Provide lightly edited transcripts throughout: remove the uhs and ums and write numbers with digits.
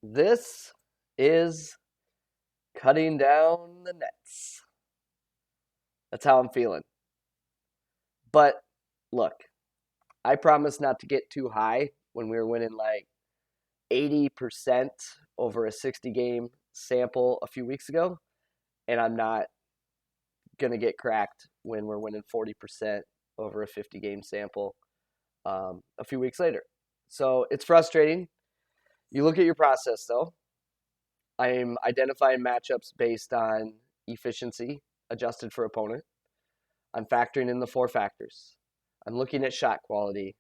This is cutting down the nets. That's how I'm feeling. But look, I promise not to get too high when we were winning like 80% over a 60 game sample a few weeks ago. And I'm not going to get cracked when we're winning 40% over a 50 game sample a few weeks later. So it's frustrating. You look at your process though. I'm identifying matchups based on efficiency adjusted for opponent. I'm factoring in the four factors. I'm looking at shot quality.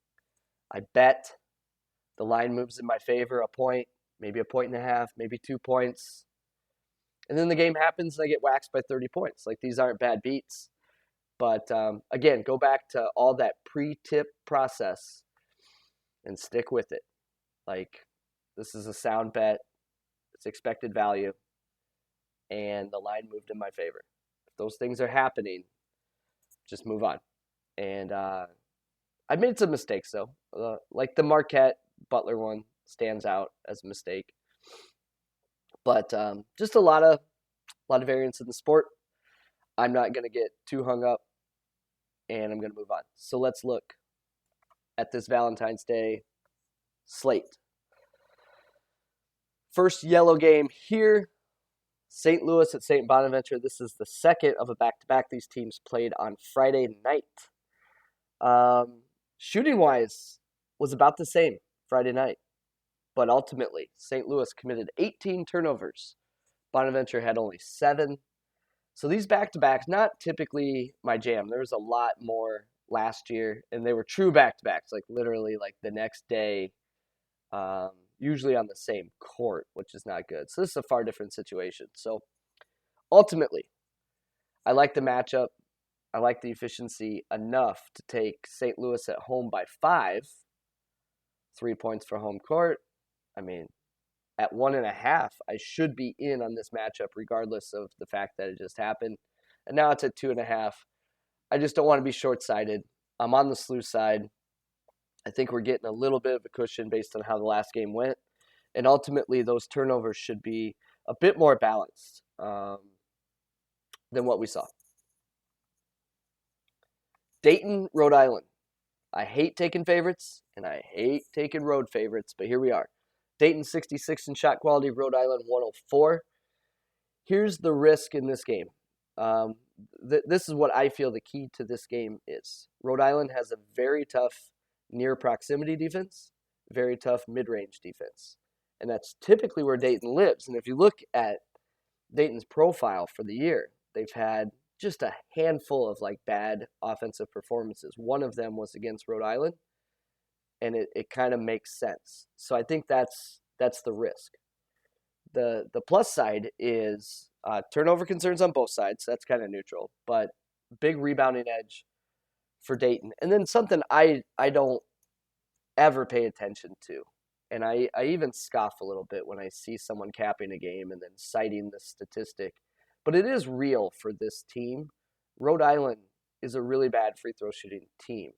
I bet the line moves in my favor a point, maybe a point and a half, maybe 2 points. And then the game happens and I get waxed by 30 points. Like these aren't bad beats. But again, go back to all that pre-tip process and stick with it. Like this is a sound bet. It's expected value. And the line moved in my favor. If those things are happening, just move on. And I made some mistakes though. Like the Marquette Butler one stands out as a mistake. But just a lot of variance in the sport. I'm not going to get too hung up, and I'm going to move on. So let's look at this Valentine's Day slate. First yellow game here, St. Louis at St. Bonaventure. This is the second of a back-to-back. These teams played on Friday night. Shooting-wise, was about the same Friday night. But ultimately, St. Louis committed 18 turnovers. Bonaventure had only 7. So these back-to-backs, not typically my jam. There was a lot more last year, and they were true back-to-backs, like literally like the next day, usually on the same court, which is not good. So this is a far different situation. So ultimately, I like the matchup. I like the efficiency enough to take St. Louis at home by 5. 3 points for home court. I mean, at 1.5, I should be in on this matchup regardless of the fact that it just happened. And now it's at 2.5. I just don't want to be short-sighted. I'm on the SLU side. I think we're getting a little bit of a cushion based on how the last game went. And ultimately, those turnovers should be a bit more balanced than what we saw. Dayton, Rhode Island. I hate taking favorites, and I hate taking road favorites, but here we are. Dayton 66 in shot quality, Rhode Island 104. Here's the risk in this game. This is what I feel the key to this game is. Rhode Island has a very tough near proximity defense, very tough mid-range defense. And that's typically where Dayton lives. And if you look at Dayton's profile for the year, they've had just a handful of like bad offensive performances. One of them was against Rhode Island. And it kind of makes sense. So I think that's the risk. The plus side is turnover concerns on both sides. That's kind of neutral, but big rebounding edge for Dayton. And then something I don't ever pay attention to, and I even scoff a little bit when I see someone capping a game and then citing the statistic, but it is real for this team. Rhode Island is a really bad free throw shooting team.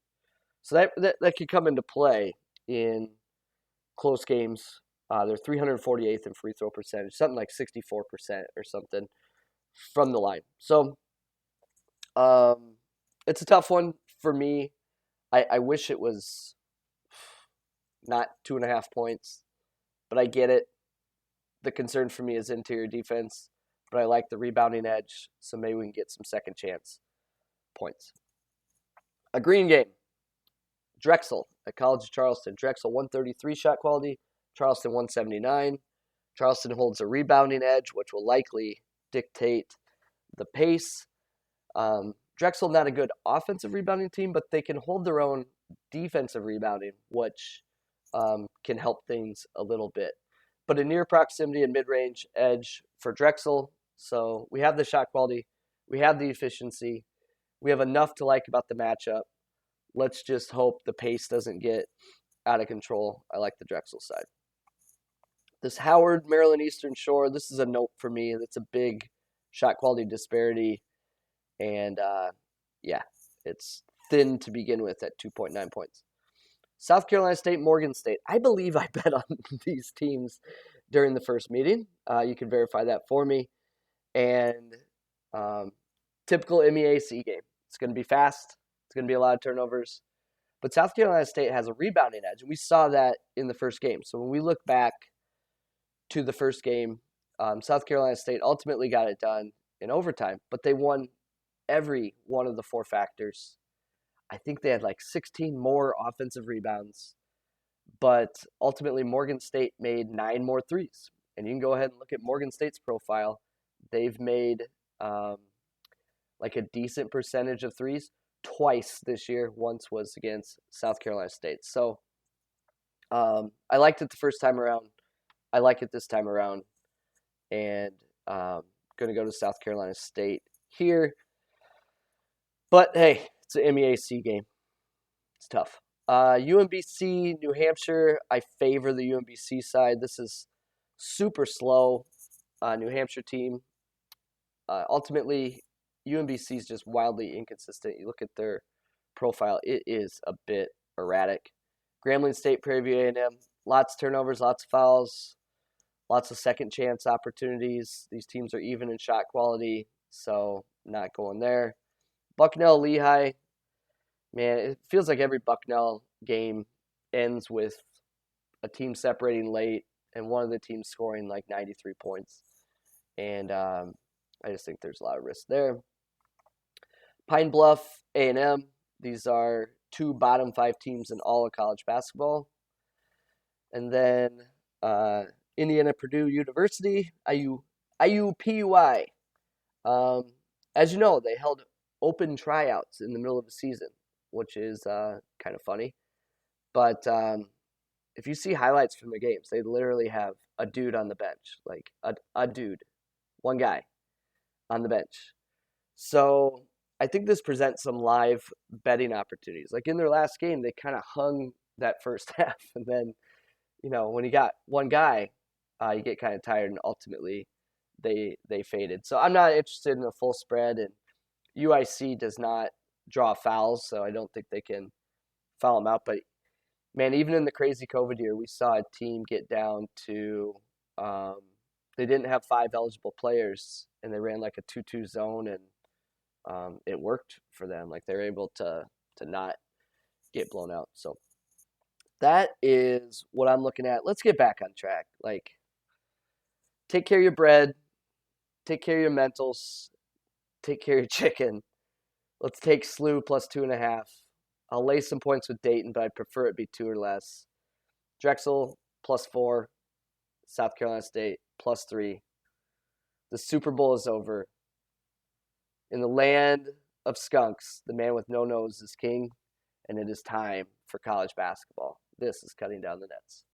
So that could come into play in close games. They're 348th in free throw percentage, something like 64% or something from the line. So it's a tough one for me. I wish it was not 2.5 points, but I get it. The concern for me is interior defense, but I like the rebounding edge, so maybe we can get some second chance points. A green game. Drexel at College of Charleston. Drexel 133 shot quality, Charleston 179. Charleston holds a rebounding edge, which will likely dictate the pace. Drexel not a good offensive rebounding team, but they can hold their own defensive rebounding, which can help things a little bit. But a near proximity and mid-range edge for Drexel. So we have the shot quality. We have the efficiency. We have enough to like about the matchup. Let's just hope the pace doesn't get out of control. I like the Drexel side. This Howard, Maryland Eastern Shore, this is a note for me. It's a big shot quality disparity. And, it's thin to begin with at 2.9 points. South Carolina State, Morgan State. I believe I bet on these teams during the first meeting. You can verify that for me. And typical MEAC game. It's going to be fast. It's going to be a lot of turnovers. But South Carolina State has a rebounding edge, and we saw that in the first game. So when we look back to the first game, South Carolina State ultimately got it done in overtime, but they won every one of the four factors. I think they had like 16 more offensive rebounds, but ultimately Morgan State made 9 more threes. And you can go ahead and look at Morgan State's profile. They've made like a decent percentage of threes twice this year. Once was against South Carolina State. So I liked it the first time around. I like it this time around. And going to go to South Carolina State here. But hey, it's an MEAC game. It's tough. UMBC, New Hampshire, I favor the UMBC side. This is super slow New Hampshire team. Ultimately, UMBC is just wildly inconsistent. You look at their profile, it is a bit erratic. Grambling State, Prairie View A&M, lots of turnovers, lots of fouls, lots of second chance opportunities. These teams are even in shot quality, so not going there. Bucknell, Lehigh, man, it feels like every Bucknell game ends with a team separating late and one of the teams scoring like 93 points. And I just think there's a lot of risk there. Pine Bluff, A&M, these are 2 bottom 5 teams in all of college basketball. And then Indiana, Purdue University, IUPUI. As you know, they held open tryouts in the middle of the season, which is kind of funny. But if you see highlights from the games, they literally have a dude on the bench, like a dude, one guy on the bench. So I think this presents some live betting opportunities. Like in their last game, they kind of hung that first half. And then, when you got one guy, you get kind of tired, and ultimately they faded. So I'm not interested in a full spread, and UIC does not draw fouls, so I don't think they can foul them out. But, man, even in the crazy COVID year, we saw a team get down to they didn't have 5 eligible players, and they ran like a 2-2 zone, and it worked for them. Like they were able to not get blown out. So that is what I'm looking at. Let's get back on track. Like, take care of your bread, take care of your mentals, take care of your chicken. Let's take SLU plus 2.5. I'll lay some points with Dayton, but I'd prefer it be 2 or less. Drexel plus 4. South Carolina State plus 3. The Super Bowl is over. In the land of skunks, the man with no nose is king, and it is time for college basketball. This is Cutting Down the Nets.